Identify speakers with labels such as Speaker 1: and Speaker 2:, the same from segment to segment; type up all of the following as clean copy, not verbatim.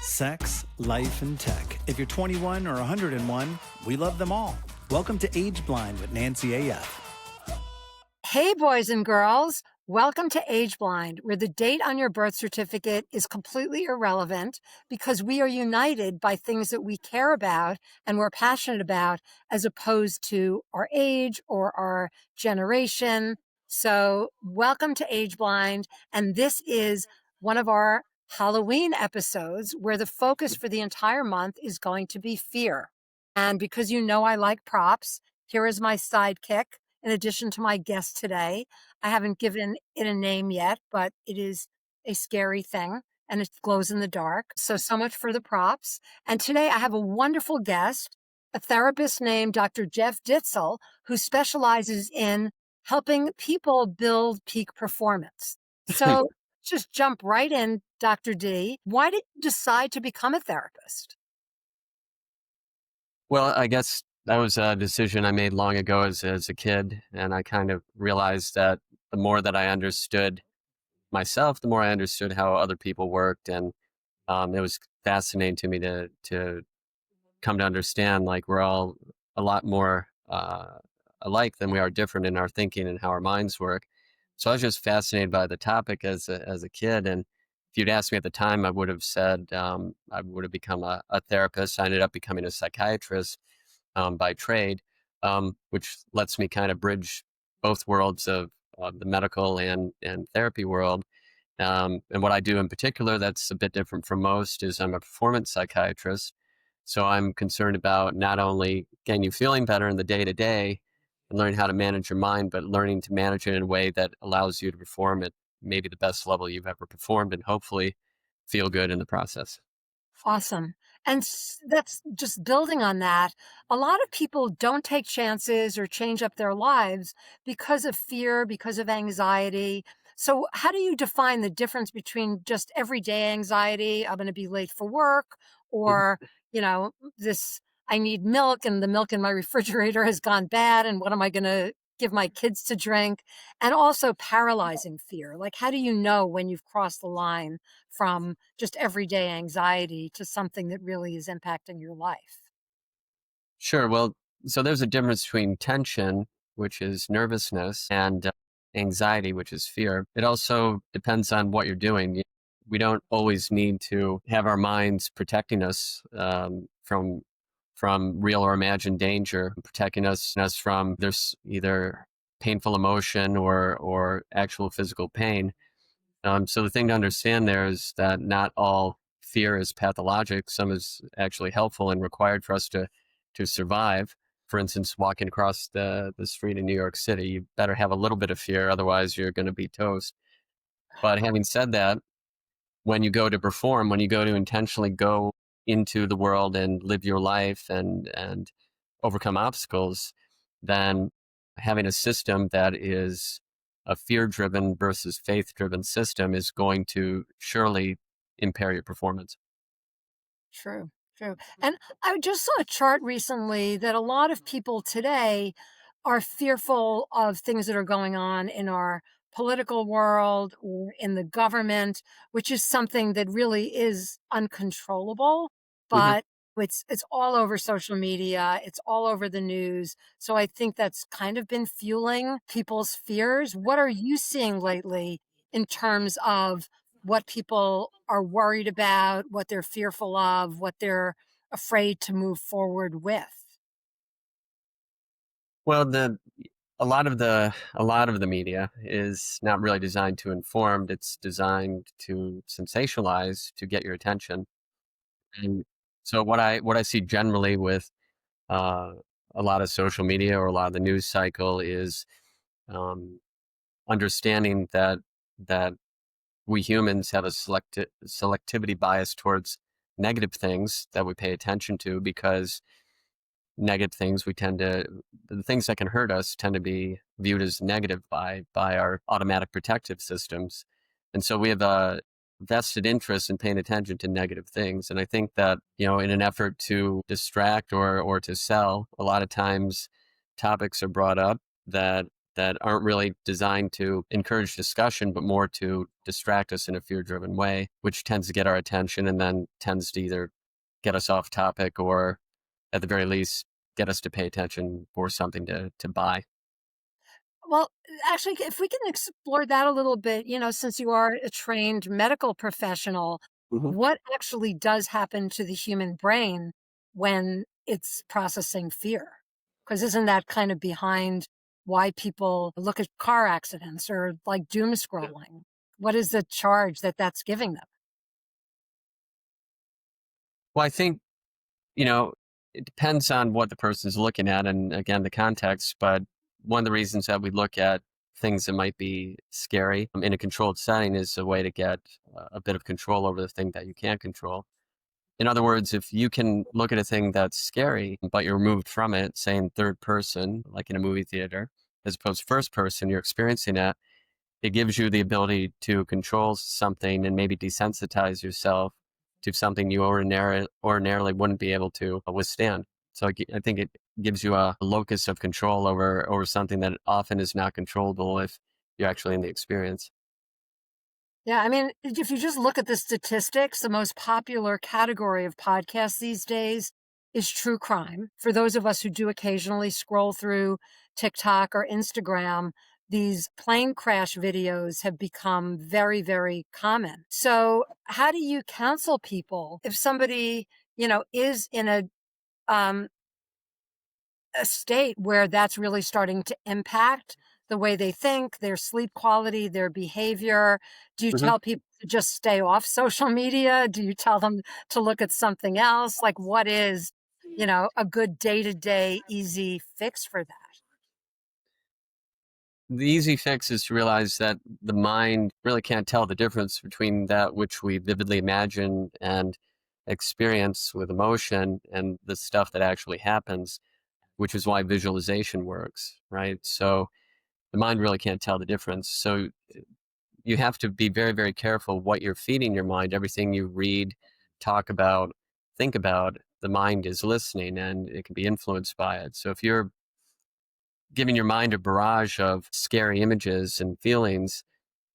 Speaker 1: sex, life, and tech. If you're 21 or 101, we love them all. Welcome to Age Blind with Nancy AF.
Speaker 2: Hey, boys and girls. Welcome to Age Blind, where the date on your birth certificate is completely irrelevant because we are united by things that we care about and we're passionate about, as opposed to our age or our generation. So welcome to Age Blind. And this is one of our Halloween episodes where the focus for the entire month is going to be fear. And because you know I like props, here is my sidekick. In addition to my guest today, I haven't given it a name yet, but it is a scary thing and it glows in the dark. So much for the props. And today I have a wonderful guest, a therapist named Dr. Jeff Ditzel, who specializes in helping people build peak performance. So just jump right in, Dr. D. Why did you decide to become a therapist?
Speaker 3: Well, I guess that was a decision I made long ago as a kid. And I kind of realized that the more that I understood myself, the more I understood how other people worked. And it was fascinating to me to come to understand, like, we're all a lot more alike than we are different in our thinking and how our minds work. So I was just fascinated by the topic as a kid. And if you'd asked me at the time, I would have said I would have become a therapist. I ended up becoming a psychiatrist by trade, which lets me kind of bridge both worlds of the medical and therapy world. And what I do in particular that's a bit different from most is I'm a performance psychiatrist. So I'm concerned about not only getting you feeling better in the day-to-day and learning how to manage your mind, but learning to manage it in a way that allows you to perform at maybe the best level you've ever performed and hopefully feel good in the process.
Speaker 2: Awesome. And that's just building on that. A lot of people don't take chances or change up their lives because of fear, because of anxiety. So how do you define the difference between just everyday anxiety? I'm going to be late for work, or, this, I need milk and the milk in my refrigerator has gone bad. And what am I going to give my kids to drink? And also paralyzing fear. Like, how do you know when you've crossed the line from just everyday anxiety to something that really is impacting your life?
Speaker 3: Sure. Well, so there's a difference between tension, which is nervousness, and anxiety, which is fear. It also depends on what you're doing. We don't always need to have our minds protecting us from real or imagined danger, protecting us from there's either painful emotion or actual physical pain. So the thing to understand there is that not all fear is pathologic. Some is actually helpful and required for us to survive. For instance, walking across the street in New York City, you better have a little bit of fear, otherwise you're going to be toast. But having said that, when you go to perform, when you go to intentionally go into the world and live your life and overcome obstacles, then having a system that is a fear-driven versus faith-driven system is going to surely impair your performance.
Speaker 2: True, true. And I just saw a chart recently that a lot of people today are fearful of things that are going on in our political world or in the government, which is something that really is uncontrollable,
Speaker 3: Mhm.
Speaker 2: but it's all over social media, it's all over the news. So I think that's kind of been fueling people's fears. What are you seeing lately in terms of what people are worried about, what they're fearful of, what they're afraid to move forward with?
Speaker 3: Well, a lot of the media is not really designed to inform. It's designed to sensationalize to get your attention. And so what I see generally with uh, a lot of social media or a lot of the news cycle is um, understanding that we humans have a selectivity bias towards negative things that we pay attention to, because negative things the things that can hurt us tend to be viewed as negative by our automatic protective systems. And so we have a vested interest in paying attention to negative things. And I think that, in an effort to distract or to sell, a lot of times topics are brought up that that aren't really designed to encourage discussion, but more to distract us in a fear-driven way, which tends to get our attention and then tends to either get us off topic or, at the very least, get us to pay attention for something to buy.
Speaker 2: Well, actually, if we can explore that a little bit, since you are a trained medical professional,
Speaker 3: Mhm.
Speaker 2: what actually does happen to the human brain when it's processing fear? Because isn't that kind of behind why people look at car accidents or like doom scrolling? What is the charge that that's giving them?
Speaker 3: Well, I think, you know, it depends on what the person's looking at and again, the context. But one of the reasons that we look at things that might be scary in a controlled setting is a way to get a bit of control over the thing that you can't control. In other words, if you can look at a thing that's scary, but you're removed from it, say in third person, like in a movie theater, as opposed to first person, you're experiencing it, it gives you the ability to control something and maybe desensitize yourself to something you ordinarily wouldn't be able to withstand. So I think it gives you a locus of control over something that often is not controllable if you're actually in the experience.
Speaker 2: Yeah, I mean, if you just look at the statistics, the most popular category of podcasts these days is true crime. For those of us who do occasionally scroll through TikTok or Instagram, these plane crash videos have become very, very common. So, how do you counsel people if somebody, is in um, a state where that's really starting to impact the way they think, their sleep quality, their behavior? Do you
Speaker 3: Mhm.
Speaker 2: tell people to just stay off social media? Do you tell them to look at something else? Like, what is, a good day to day easy fix for that?
Speaker 3: The easy fix is to realize that the mind really can't tell the difference between that which we vividly imagine and experience with emotion and the stuff that actually happens, which is why visualization works, right? So the mind really can't tell the difference. So you have to be very, very careful what you're feeding your mind. Everything you read, talk about, think about, the mind is listening and it can be influenced by it. So if you're giving your mind a barrage of scary images and feelings,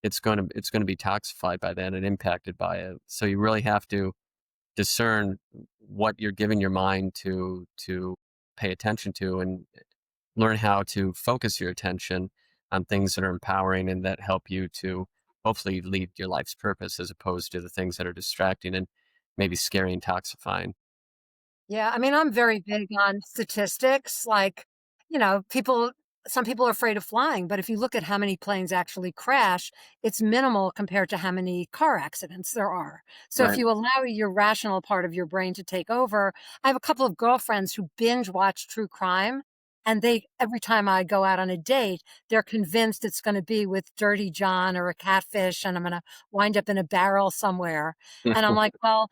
Speaker 3: it's going to be toxified by that and impacted by it. So you really have to discern what you're giving your mind to pay attention to and learn how to focus your attention on things that are empowering and that help you to hopefully lead your life's purpose as opposed to the things that are distracting and maybe scary and toxifying.
Speaker 2: Yeah, I mean, I'm very big on statistics. Like, some people are afraid of flying, but if you look at how many planes actually crash, it's minimal compared to how many car accidents there are. So if
Speaker 3: Right.
Speaker 2: you allow your rational part of your brain to take over, I have a couple of girlfriends who binge watch true crime. And every time I go out on a date, they're convinced it's going to be with Dirty John or a catfish, and I'm going to wind up in a barrel somewhere. And I'm like, well,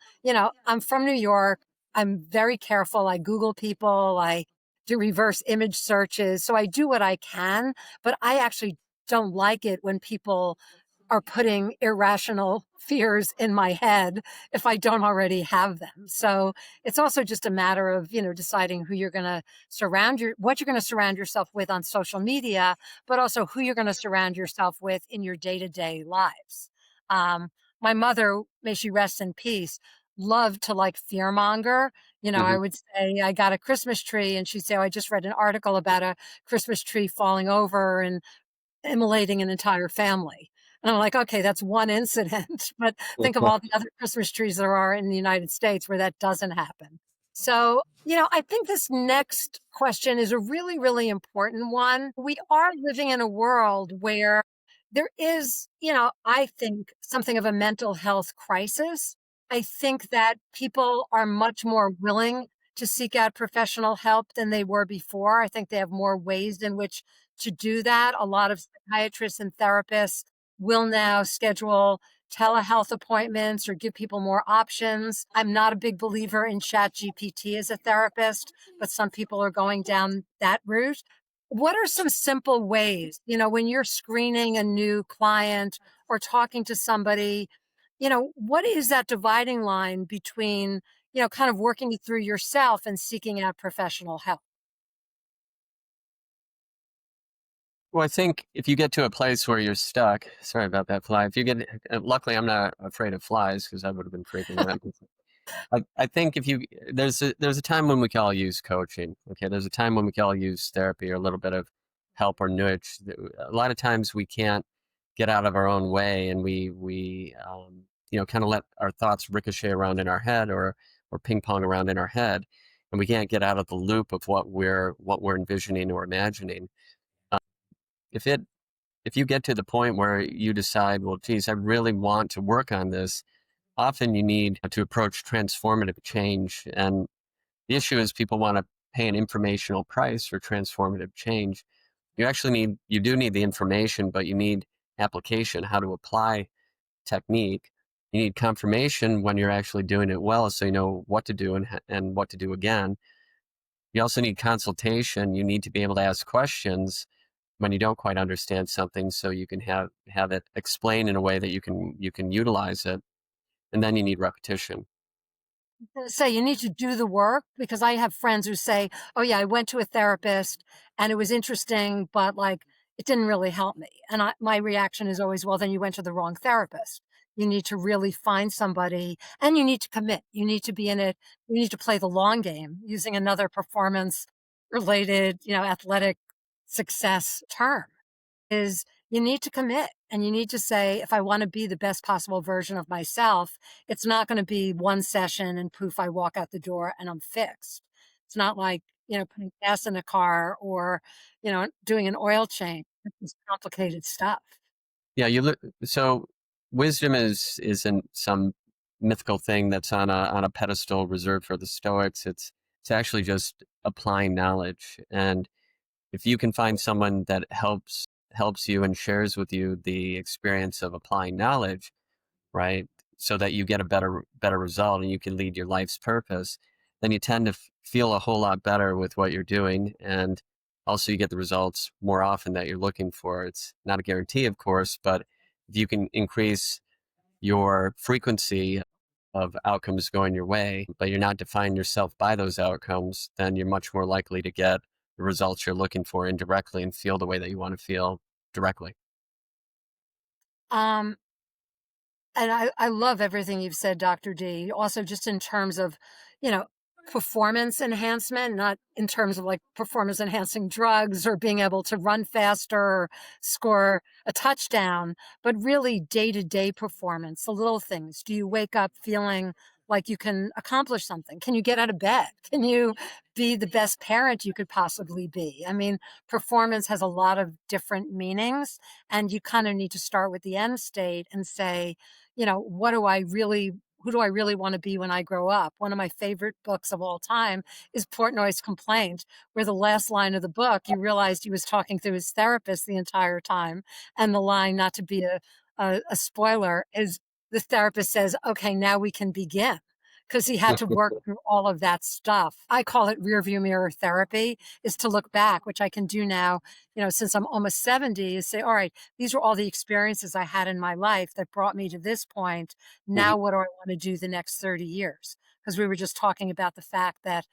Speaker 2: I'm from New York. I'm very careful. I Google people. I do reverse image searches. So I do what I can, but I actually don't like it when people are putting irrational fears in my head if I don't already have them. So it's also just a matter of, deciding who you're going to what you're going to surround yourself with on social media, but also who you're going to surround yourself with in your day to day lives. Um, my mother, may she rest in peace, loved to like fear monger. I
Speaker 3: Mhm.
Speaker 2: would say I got a Christmas tree and she'd say, oh, I just read an article about a Christmas tree falling over and immolating an entire family. And I'm like, okay, that's one incident, but think of all the other Christmas trees there are in the United States where that doesn't happen. So, I think this next question is a really, really important one. We are living in a world where there is, I think something of a mental health crisis. I think that people are much more willing to seek out professional help than they were before. I think they have more ways in which to do that. A lot of psychiatrists and therapists will now schedule telehealth appointments or give people more options. I'm not a big believer in chat GPT as a therapist, but some people are going down that route. What are some simple ways, when you're screening a new client or talking to somebody, what is that dividing line between, kind of working it through yourself and seeking out professional help?
Speaker 3: Well, I think if you get to a place where you're stuck, sorry about that fly. If you get, luckily I'm not afraid of flies because I would have been freaking out. I think if you there's a time when we can all use coaching. Okay, there's a time when we can all use therapy or a little bit of help or nudge. A lot of times we can't get out of our own way, and we kind of let our thoughts ricochet around in our head or ping pong around in our head, and we can't get out of the loop of what we're envisioning or imagining. Um, if it if you get to the point where you decide, well, geez, I really want to work on this, often you need to approach transformative change. And the issue is people want to pay an informational price for transformative change. You do need the information, but you need application, how to apply technique. You need confirmation when you're actually doing it well, so you know what to do and what to do again. You also need consultation. You need to be able to ask questions when you don't quite understand something, so you can have it explained in a way that you can utilize it. And then you need repetition.
Speaker 2: Say you need to do the work because I have friends who say, "Oh yeah, I went to a therapist and it was interesting, but like it didn't really help me." And my reaction is always, "Well, then you went to the wrong therapist. You need to really find somebody and you need to commit. You need to be in it. You need to play the long game," using another performance related, athletic success term. Is you need to commit and you need to say, if I want to be the best possible version of myself, it's not going to be one session and poof, I walk out the door and I'm fixed. It's not like, putting gas in a car or, doing an oil change. It's complicated stuff.
Speaker 3: Yeah, you look so wisdom isn't some mythical thing that's on a pedestal reserved for the Stoics. It's actually just applying knowledge. And if you can find someone that helps you and shares with you the experience of applying knowledge, right? So that you get a better result and you can lead your life's purpose, then you tend to feel a whole lot better with what you're doing, and also you get the results more often that you're looking for. It's not a guarantee, of course, but if you can increase your frequency of outcomes going your way, but you're not defining yourself by those outcomes, then you're much more likely to get the results you're looking for indirectly and feel the way that you want to feel directly.
Speaker 2: Um, And I love everything you've said, Dr. D. Also, just in terms of, you know, performance enhancement, not in terms of like performance enhancing drugs or being able to run faster or score a touchdown, but really day to day performance, the little things. Do you wake up feeling like you can accomplish something? Can you get out of bed? Can you be the best parent you could possibly be? I mean, performance has a lot of different meanings, and you kind of need to start with the end state and say, who do I really want to be when I grow up? One of my favorite books of all time is Portnoy's Complaint, where the last line of the book, you realized he was talking to his therapist the entire time. And the line, not to be a spoiler, is the therapist says, "Okay, now we can begin." Because he had to work through all of that stuff. I call it rear view mirror therapy, is to look back, which I can do now, since I'm almost 70, is say, all right, these were all the experiences I had in my life that brought me to this point.
Speaker 3: Mhm.
Speaker 2: Now, what do I want to do the next 30 years? Because we were just talking about the fact that,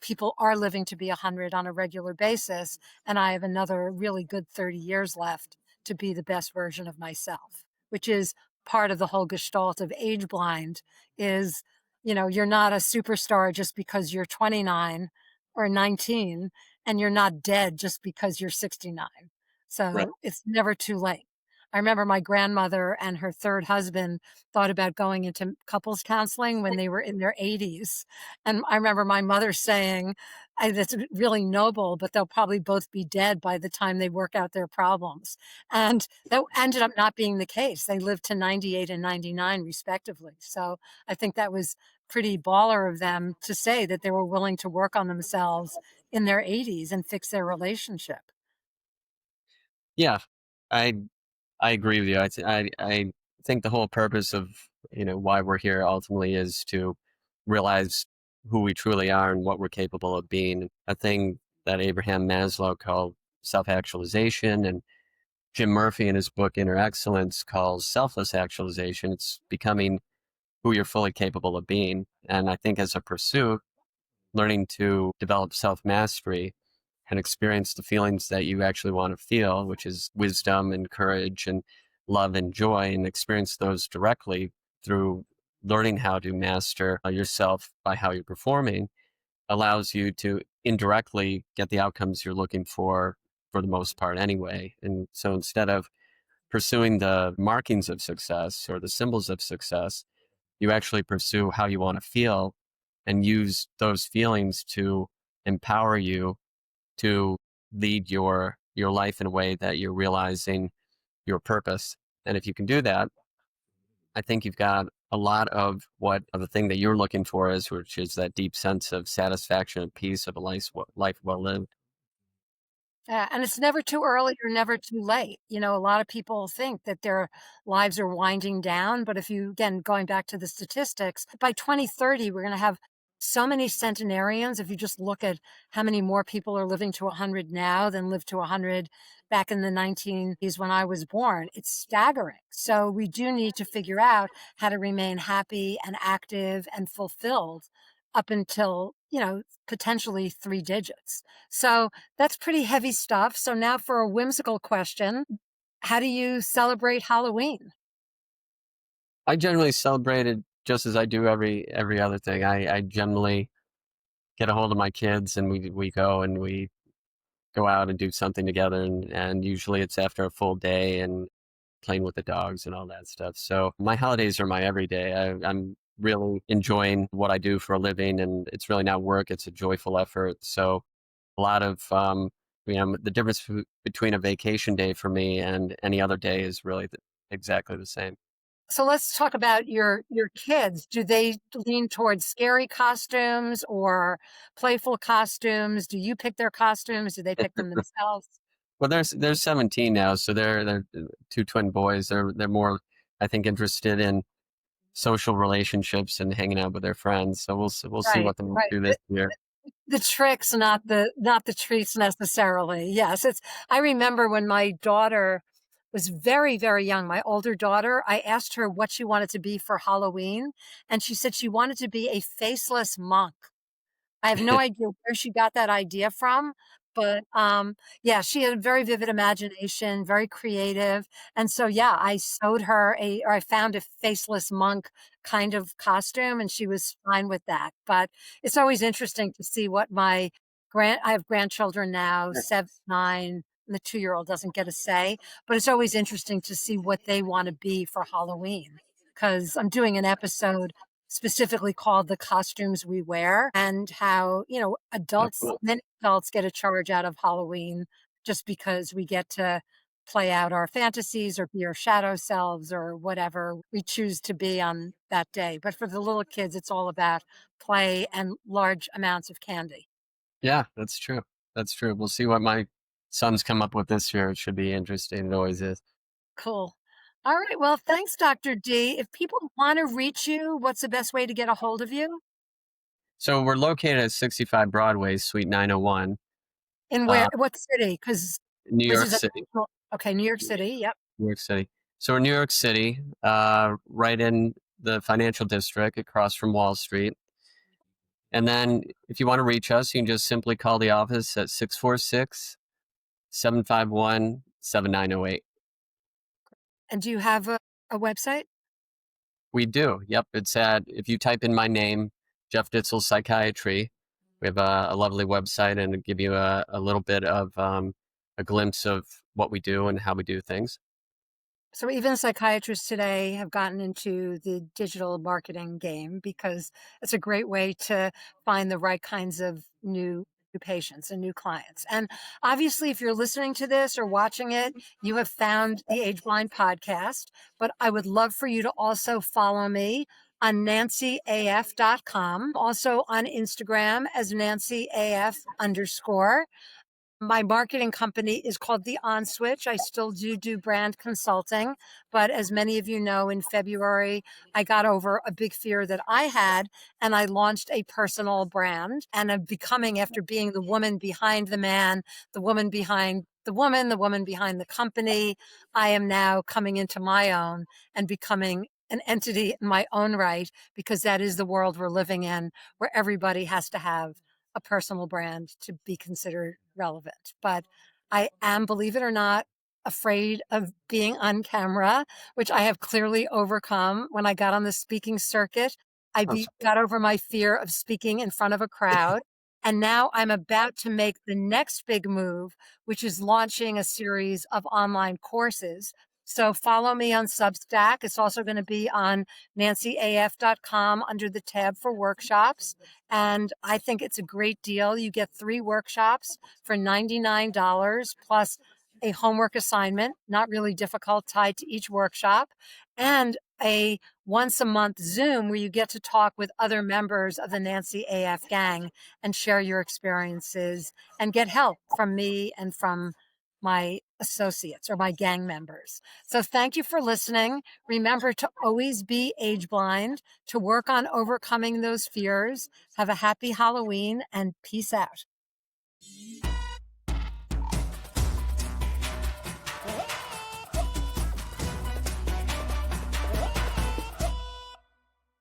Speaker 2: people are living to be 100 on a regular basis. And I have another really good 30 years left to be the best version of myself, which is part of the whole gestalt of age blind is, you're not a superstar just because you're 29 or 19, and you're not dead just because you're 69.
Speaker 3: Right.
Speaker 2: So it's never too late. I remember my grandmother and her third husband thought about going into couples counseling when they were in their 80s. And I remember my mother saying, That's really noble, but they'll probably both be dead by the time they work out their problems." And that ended up not being the case. They lived to 98 and 99, respectively. So I think that was pretty baller of them to say that they were willing to work on themselves in their 80s and fix their relationship.
Speaker 3: Yeah, I I agree with you. I think the whole purpose of why we're here ultimately is to realize who we truly are and what we're capable of being. A thing that Abraham Maslow called self-actualization, and Jim Murphy in his book Inner Excellence calls selfless actualization. It's becoming who you're fully capable of being. And I think as a pursuit, learning to develop self-mastery and experience the feelings that you actually want to feel, which is wisdom and courage and love and joy, and experience those directly through learning how to master yourself by how you're performing, allows you to indirectly get the outcomes you're looking for the most part anyway. And so instead of pursuing the markings of success or the symbols of success, you actually pursue how you want to feel and use those feelings to empower you to lead your life in a way that you're realizing your purpose. And if you can do that, I think you've got a lot of what of the thing that you're looking for is, which is that deep sense of satisfaction and peace of a life well lived.
Speaker 2: Yeah, and it's never too early or never too late. A lot of people think that their lives are winding down, but if you, again, going back to the statistics, by 2030, we're going to have so many centenarians. If you just look at how many more people are living to 100 now than lived to 100 back in the 19s when I was born, it's staggering. So we do need to figure out how to remain happy and active and fulfilled up until, potentially 3 digits. So that's pretty heavy stuff. So now for a whimsical question, how do you celebrate Halloween?
Speaker 3: I generally celebrate it just as I do every other thing. I generally get a hold of my kids and we go and we go out and do something together, and usually it's after a full day and playing with the dogs and all that stuff. So my holidays are my everyday. I'm really enjoying what I do for a living, and it's really not work. It's a joyful effort. So a lot of, the difference between a vacation day for me and any other day is really exactly the same.
Speaker 2: So let's talk about your kids. Do they lean towards scary costumes or playful costumes? Do you pick their costumes? Do they pick them themselves?
Speaker 3: Well, they're 17 now, so they're two twin boys. They're more, I think, interested in social relationships and hanging out with their friends. So we'll see
Speaker 2: Right,
Speaker 3: what they
Speaker 2: right.
Speaker 3: do this year.
Speaker 2: The tricks, not the treats necessarily. Yes, I remember when my daughter was very, very young, my older daughter, I asked her what she wanted to be for Halloween, and she said she wanted to be a faceless monk. I have no idea where she got that idea from, but, yeah, she had a very vivid imagination, very creative, and so, yeah, I found a faceless monk kind of costume, and she was fine with that, but it's always interesting to see what I have grandchildren now, 7, 9, and the 2-year-old doesn't get a say, but it's always interesting to see what they wanna be for Halloween. Because 'cause I'm doing an episode specifically called The Costumes We Wear, and how,
Speaker 3: Oh, cool.
Speaker 2: many adults get a charge out of Halloween just because we get to play out our fantasies or be our shadow selves or whatever we choose to be on that day. But for the little kids, it's all about play and large amounts of candy.
Speaker 3: Yeah, that's true. That's true. We'll see what my sons come up with this year. It should be interesting. It always is.
Speaker 2: Cool. All right. Well, thanks, Dr. D. If people want to reach you, what's the best way to get a hold of you?
Speaker 3: So we're located at 65 Broadway, Suite 901,
Speaker 2: In
Speaker 3: uh,
Speaker 2: what city? Because
Speaker 3: New
Speaker 2: this
Speaker 3: York
Speaker 2: is a
Speaker 3: City.
Speaker 2: okay, New York City. Yep.
Speaker 3: New York City. So we're New York City, right in the financial district across from Wall Street. And then if you want to reach us, you can just simply call the office at 646-751-7908.
Speaker 2: And do you have a website?
Speaker 3: We do. Yep. If you type in my name, Jeff Ditzel Psychiatry, we have a lovely website and give you a little bit of a glimpse of what we do and how we do things.
Speaker 2: So even psychiatrists today have gotten into the digital marketing game because it's a great way to find the right kinds of new patients and new clients. And obviously, if you're listening to this or watching it, you have found the Age Blind podcast. But I would love for you to also follow me on nancyaf.com, also on Instagram as nancyaf underscore. My marketing company is called The On Switch. I still do brand consulting, but as many of you know, in February, I got over a big fear that I had, and I launched a personal brand. And I'm becoming, after being the woman behind the man, the woman behind the woman behind the company, I am now coming into my own and becoming an entity in my own right, because that is the world we're living in, where everybody has to have a a personal brand to be considered relevant. But I am, believe it or not, afraid of being on camera, which I have clearly overcome. When I got on the speaking circuit, got over my fear of speaking in front of a crowd. And now I'm about to make the next big move, which is launching a series of online courses. So follow me on Substack. It's also going to be on nancyaf.com under the tab for workshops. And I think it's a great deal. You get 3 workshops for $99 plus a homework assignment, not really difficult, tied to each workshop, and a once a month Zoom where you get to talk with other members of the Nancy AF gang and share your experiences and get help from me and from my associates or my gang members. So thank you for listening. Remember to always be age blind, to work on overcoming those fears. Have a happy Halloween and peace out.